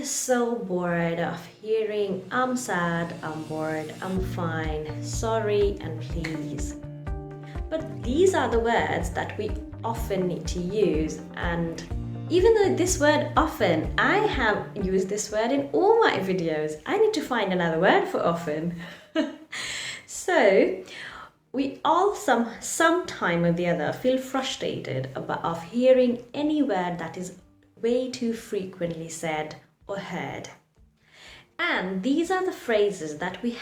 We are so bored of hearing I'm sad, I'm bored, I'm fine, sorry, and please. But these are the words that we often need to use, and even though this word often, I have used this word in all my videos, I need to find another word for often. So, we all sometime or the other feel frustrated of hearing any word that is way too frequently said or heard. And these are the phrases that we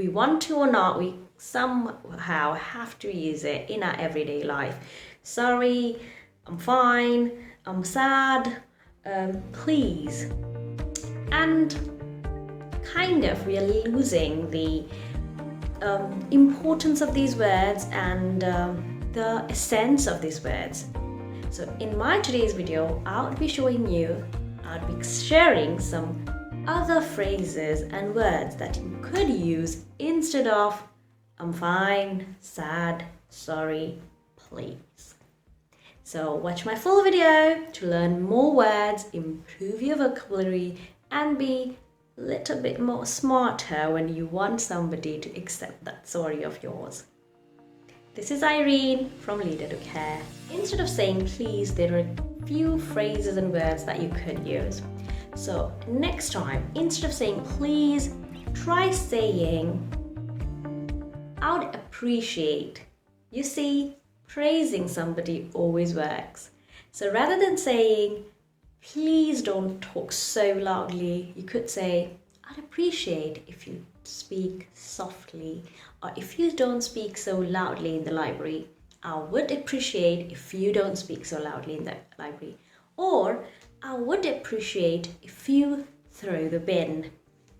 want to or not, we somehow have to use it in our everyday life. Sorry, I'm fine, I'm sad, please. And kind of we are losing the importance of these words and the essence of these words. So in my today's video, I'll be sharing some other phrases and words that you could use instead of I'm fine, sad, sorry, please. So watch my full video to learn more words, improve your vocabulary, and be a little bit more smarter when you want somebody to accept that sorry of yours. This is Irene from Educare. Instead of saying please, there are a few phrases and words that you could use. So next time, instead of saying please, try saying I would appreciate. You see, praising somebody always works. So rather than saying please don't talk so loudly, you could say I'd appreciate if you speak softly, or if you don't speak so loudly in the library, I would appreciate if you don't speak so loudly in the library, or I would appreciate if you throw the bin.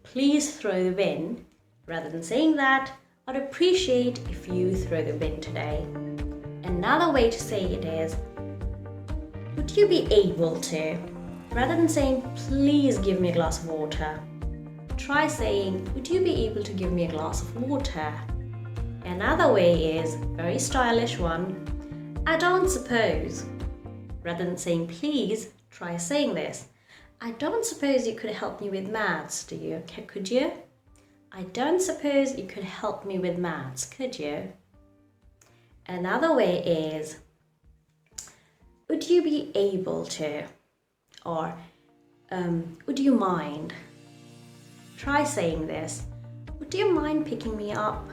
Please throw the bin. Rather than saying that, I'd appreciate if you throw the bin today. Another way to say it is, would you be able to? Rather than saying, please give me a glass of water, try saying, would you be able to give me a glass of water? Another way is, very stylish one, I don't suppose. Rather than saying please, try saying this. I don't suppose you could help me with maths, could you? I don't suppose you could help me with maths, could you? Another way is, would you be able to? Or, would you mind? Try saying this. Would you mind picking me up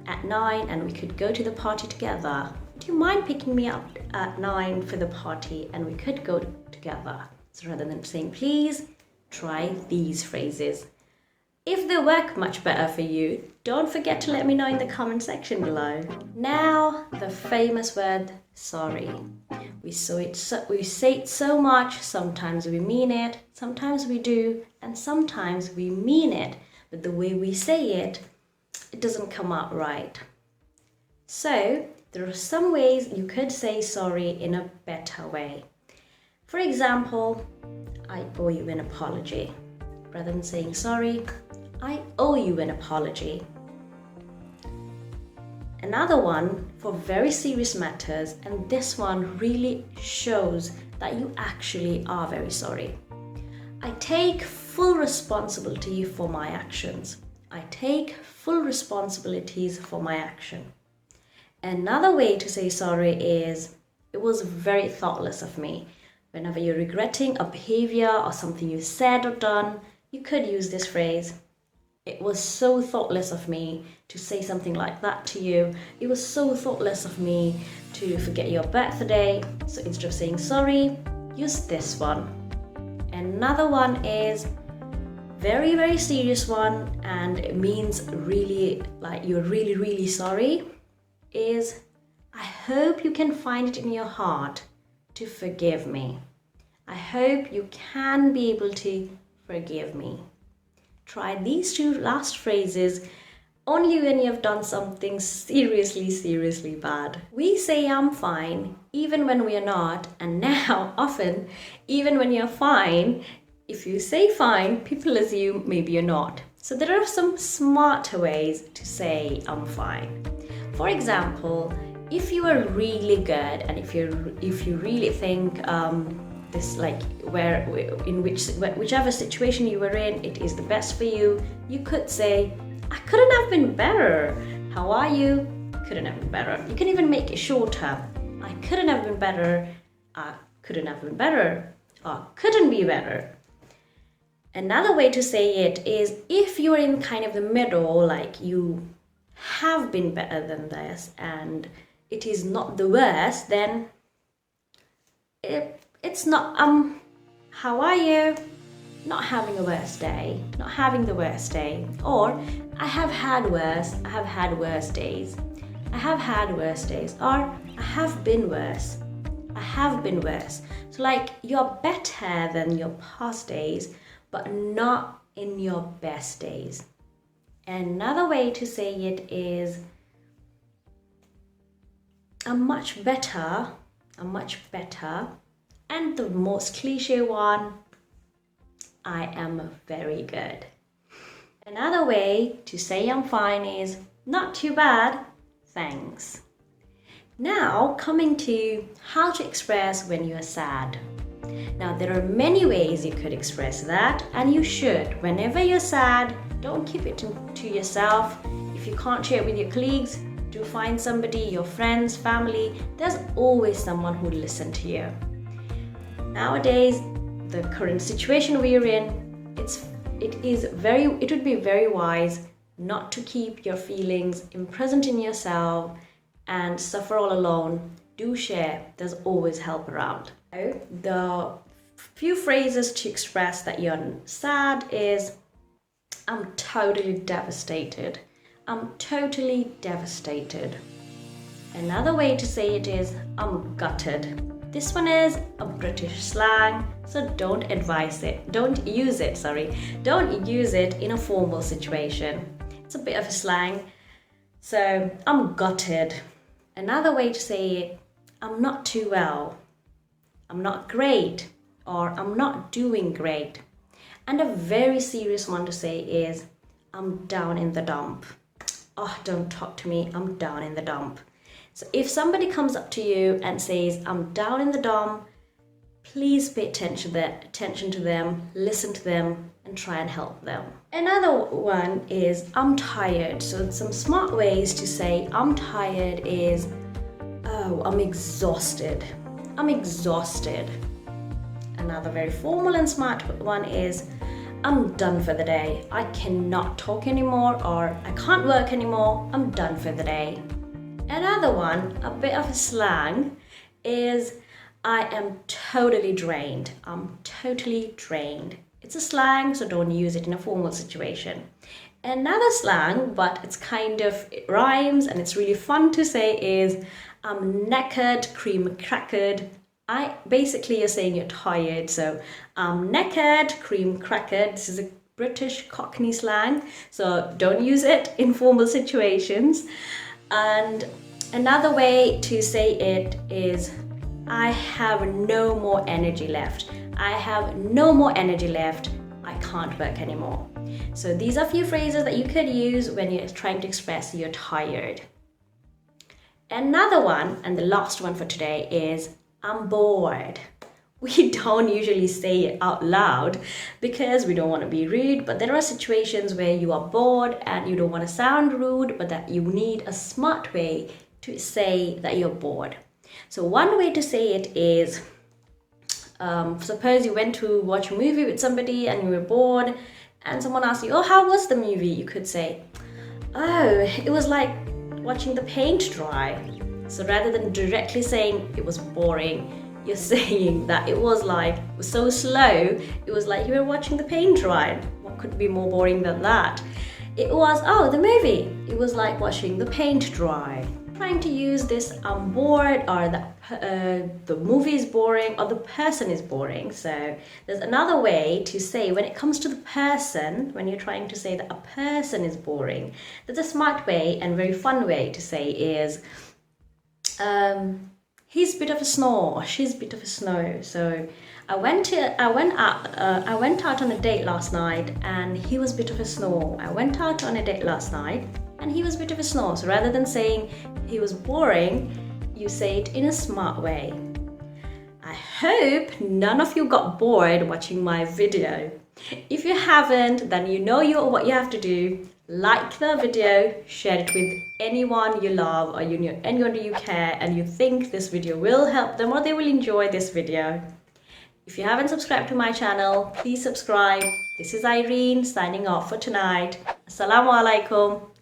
at 9 and we could go to the party together? Would you mind picking me up at 9 for the party and we could go together? So rather than saying please, try these phrases. If they work much better for you, don't forget to let me know in the comment section below. Now, the famous word sorry. We say it so much, sometimes we mean it, sometimes we do, and sometimes we mean it, but the way we say it, it doesn't come out right. So, there are some ways you could say sorry in a better way. For example, I owe you an apology. Rather than saying sorry, I owe you an apology. Another one for very serious matters, and this one really shows that you actually are very sorry. I take full responsibility for my actions. I take full responsibilities for my action. Another way to say sorry is, it was very thoughtless of me. Whenever you're regretting a behavior or something you said or done, you could use this phrase. It was so thoughtless of me to say something like that to you. It was so thoughtless of me to forget your birthday. So instead of saying sorry, use this one. Another one is very, very serious one, and it means really like you're really, really sorry, is I hope you can find it in your heart to forgive me. I hope you can be able to forgive me. Try these two last phrases only when you have done something seriously, seriously bad. We say I'm fine even when we are not, and now often even when you're fine, if you say fine, people assume maybe you're not. So there are some smarter ways to say I'm fine. For example, if you are really good and if you really think this, like whichever situation you were in, it is the best for you. You could say, I couldn't have been better. How are you? Couldn't have been better. You can even make it shorter. I couldn't have been better. I couldn't have been better. Or couldn't be better. Another way to say it is if you're in kind of the middle, like you have been better than this and it is not the worst, then it's not, how are you? Not having a worse day, not having the worst day. Or I have had worse days. I have had worse days. Or I have been worse. I have been worse. So like you're better than your past days, but not in your best days. Another way to say it is I'm much better. And the most cliche one, I am very good. Another way to say I'm fine is not too bad, thanks. Now coming to how to express when you are sad. Now there are many ways you could express that, and you should. Whenever you're sad, don't keep it to yourself. If you can't share it with your colleagues, do find somebody, your friends, family. There's always someone who'll listen to you. Nowadays, the current situation we're in, it would be very wise not to keep your feelings imprisoned in yourself and suffer all alone. Do share. There's always help around. The few phrases to express that you're sad is I'm totally devastated. I'm totally devastated. Another way to say it is I'm gutted. This one is a British slang, so don't use it in a formal situation. It's a bit of a slang. So I'm gutted. Another way to say it, I'm not too well. I'm not great, or I'm not doing great. And a very serious one to say is I'm down in the dump. Oh, don't talk to me, I'm down in the dump. So if somebody comes up to you and says, I'm down in the dump, please pay attention to them, listen to them, and try and help them. Another one is, I'm tired. So some smart ways to say I'm tired is, oh, I'm exhausted. I'm exhausted. Another very formal and smart one is, I'm done for the day. I cannot talk anymore, or I can't work anymore. I'm done for the day. Another one, a bit of a slang, is I am totally drained. I'm totally drained. It's a slang, so don't use it in a formal situation. Another slang, but it rhymes and it's really fun to say, is I'm knackered, cream crackered. Basically you're saying you're tired, so I'm knackered, cream crackered. This is a British Cockney slang, so don't use it in formal situations. And another way to say it is I have no more energy left. I have no more energy left. I can't work anymore. So these are a few phrases that you could use when you're trying to express you're tired. Another one, and the last one for today, is I'm bored. We don't usually say it out loud because we don't want to be rude, but there are situations where you are bored and you don't want to sound rude, but that you need a smart way to say that you're bored. So one way to say it is, suppose you went to watch a movie with somebody and you were bored and someone asked you, oh, how was the movie? You could say, oh, it was like watching the paint dry. So rather than directly saying it was boring, you're saying that it was so slow, it was like you were watching the paint dry. What could be more boring than that? It was, the movie. It was like watching the paint dry. Trying to use this I'm bored, or the movie is boring, or the person is boring. So there's another way to say when it comes to the person, when you're trying to say that a person is boring, there's a smart way and very fun way to say is, he's a bit of a snore, or she's a bit of a snow. So I went out on a date last night and he was a bit of a snore. I went out on a date last night and he was a bit of a snore. So rather than saying he was boring, you say it in a smart way. I hope none of you got bored watching my video. If you haven't, then you know what you have to do. Like the video, share it with anyone you love or anyone you care and you think this video will help them or they will enjoy this video. If you haven't subscribed to my channel, please subscribe. This is Irene signing off for tonight. Assalamu alaikum.